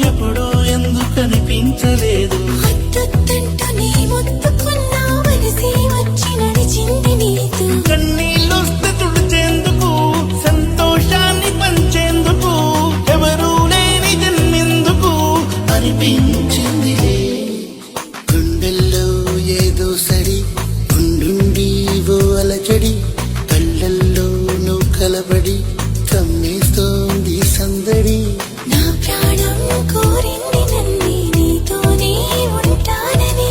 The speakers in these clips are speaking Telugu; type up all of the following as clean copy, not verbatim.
ఎప్పుడో ఎందుకు కనిపించలేదు. కన్నీళ్ళొస్తే తుడిచేందుకు, సంతోషాన్ని పంచేందుకు, ఎవరూ లేని జన్మెందుకు అనిపించింది. గుండెల్లో ఏదో సడి ఉండుండి ఓ అలచడి, కళ్ళల్లో నువ్వు కలబడి కమ్మేస్తోంది సందడి. నా ప్రాణం కోరింది నన్ను నీతోనే ఉంటానని,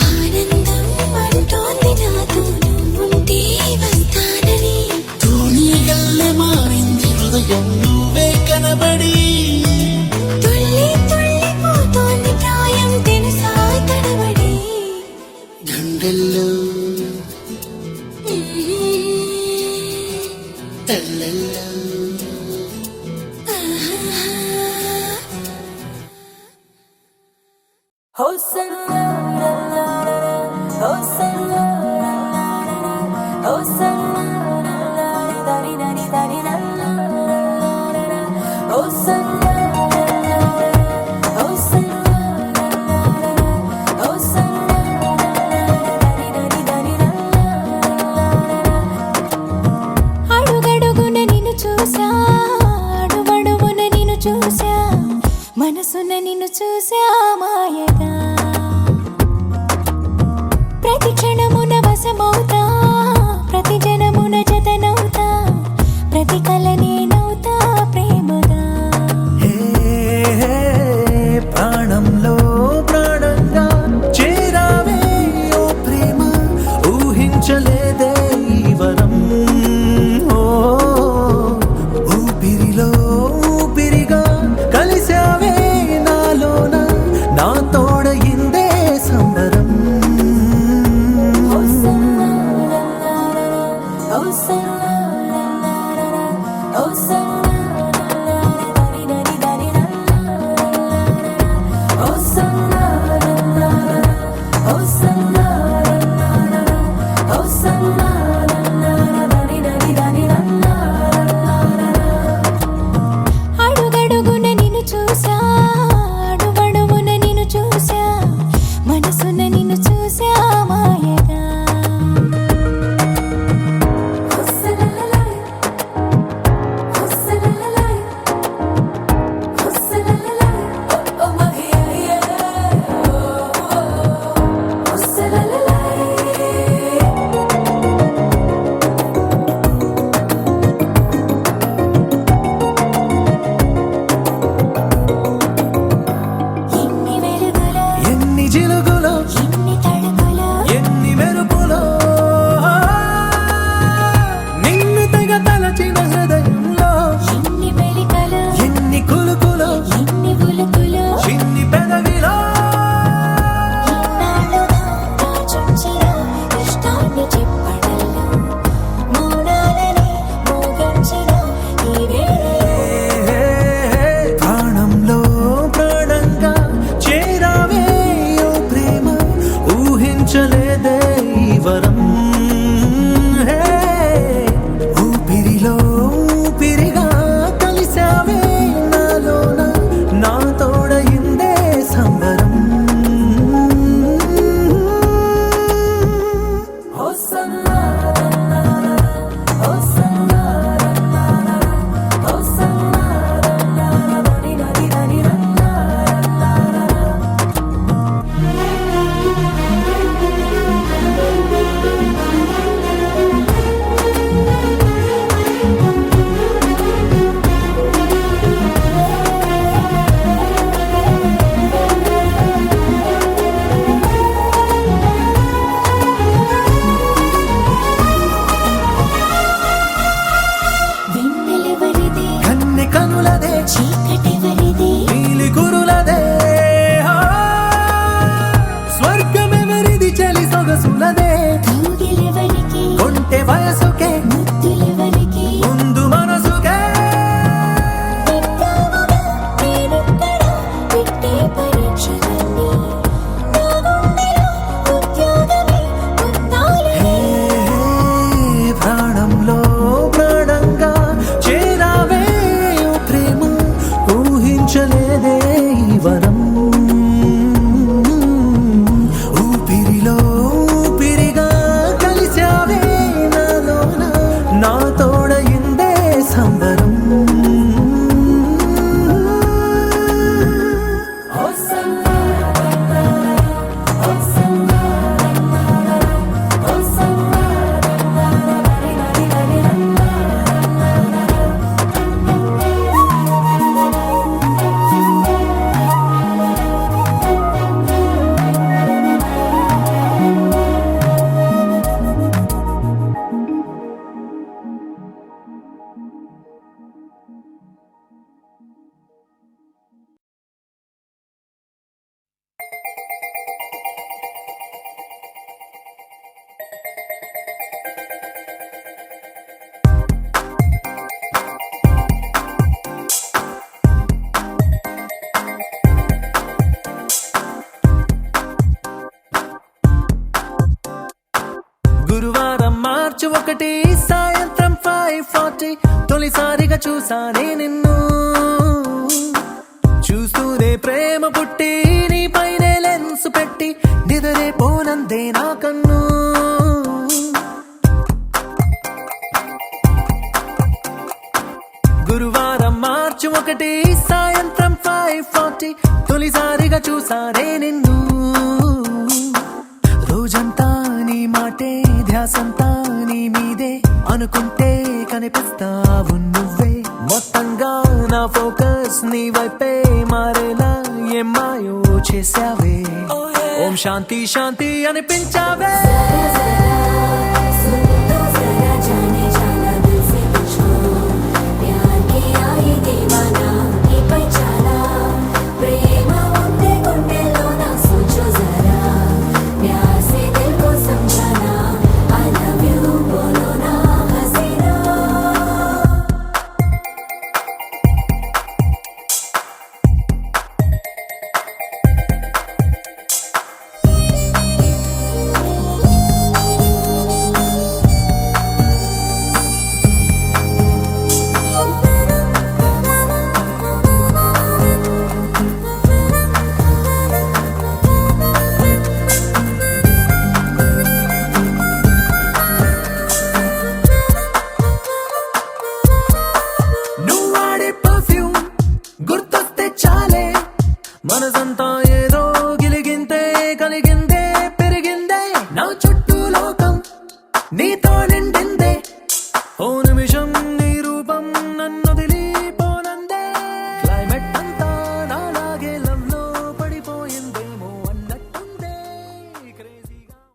ఆనందం అంటోంది నాతో నువ్వుంటే వస్తానని. తూనీగల్లె మారింది హృదయం నువ్వే కనబడి, తుళ్ళి తుళ్ళిపోతోంది ప్రాయం తెలుసా తడబడి. గుండెల్లో తల్లల్లో అడుగడుగున నిన్ను చూసా, అడుగడుగున నిన్ను చూసా, మనసున నిన్ను చూసా మాయగా. ప్రతి క్షణమున వశమవుతా, ప్రతి జనమున జతనవుతా, ప్రతి కల నేనవుతా ప్రేమగా. ప్రాణంలో ప్రాణంగా చేరావే ఓ ప్రేమ, ఊహించలేదే ఈ వరం. ఊపిరిలో ఊపిరిగా కలిసావే నాలోన, నా తోడయిందే సంబరం. అడుగడుగున నిన్ను చూసా, అడుగడుగున నిన్ను చూసా, మనసున నిన్ను చూసా మాయగా. ఎన్ని వెలుగులో, ఎన్ని జిలుగులో, ఎన్ని తడుకులో, ఎన్ని మెరుపులో, నిన్ను తెగ తలచిన హృదయంలో, ఎన్ని మెలికలో, ఎన్ని కులుకులో, ఎన్ని ఉలుకులో, చిన్ని పెదవిలో. ఇన్నాళ్ళుగా దాచుంచిన ఇష్టాన్ని చెప్పడంలో, మౌనాలని మోగించిన ఈ వేళలో. ప్రాణంలో ప్రాణంగా చేరావే ఓ ప్రేమ, ఊహించలేదే ఈ వరం. ఊపిరిలో ఊపిరిగా కలిసావే నాలోన, నా తోడయిందే సంబరం. వెన్నెలెవరిది, కన్నె కనులదే, చీకటెవరిది, నీలి కురులదే, స్వర్గమెవరిది చలి సొగసులదే, కౌగిలెవరికి, కొంటె వయసుకే, ముద్దులెవరికి, ముందు మనసుకే. పెట్టావుగా నేనెక్కడ పెట్టే పరీక్షలన్నీ, నా గుండెలో ఉద్యోగమే పొందాలని. ప్రాణంలో ప్రాణంగా చేరావే ఓ ప్రేమ, ఊహించలేదే ఈ మార్చి 1 సాయంత్రం 5:40 తొలిసారిగా చూసానే నిన్ను చూస్తూనే ప్రేమ పుట్టి నీ పైనే లెన్స్ పెట్టి నిదరే పోనందే నా కన్ను గురువారం మార్చి 1 సాయంత్రం 5:40 తొలిసారిగా చూసానే నిన్ను రోజంతా నీ మాటే ధ్యాసంతా నీ మీదే అనుకుంటే కనిపిస్తావు నువ్వే మొత్తంగా నా ఫోకస్ నీ వైపే మారేలా ఏం మాయో చేసావే ఓం శాంతి శాంతి అనిపించావే జరా జరా సున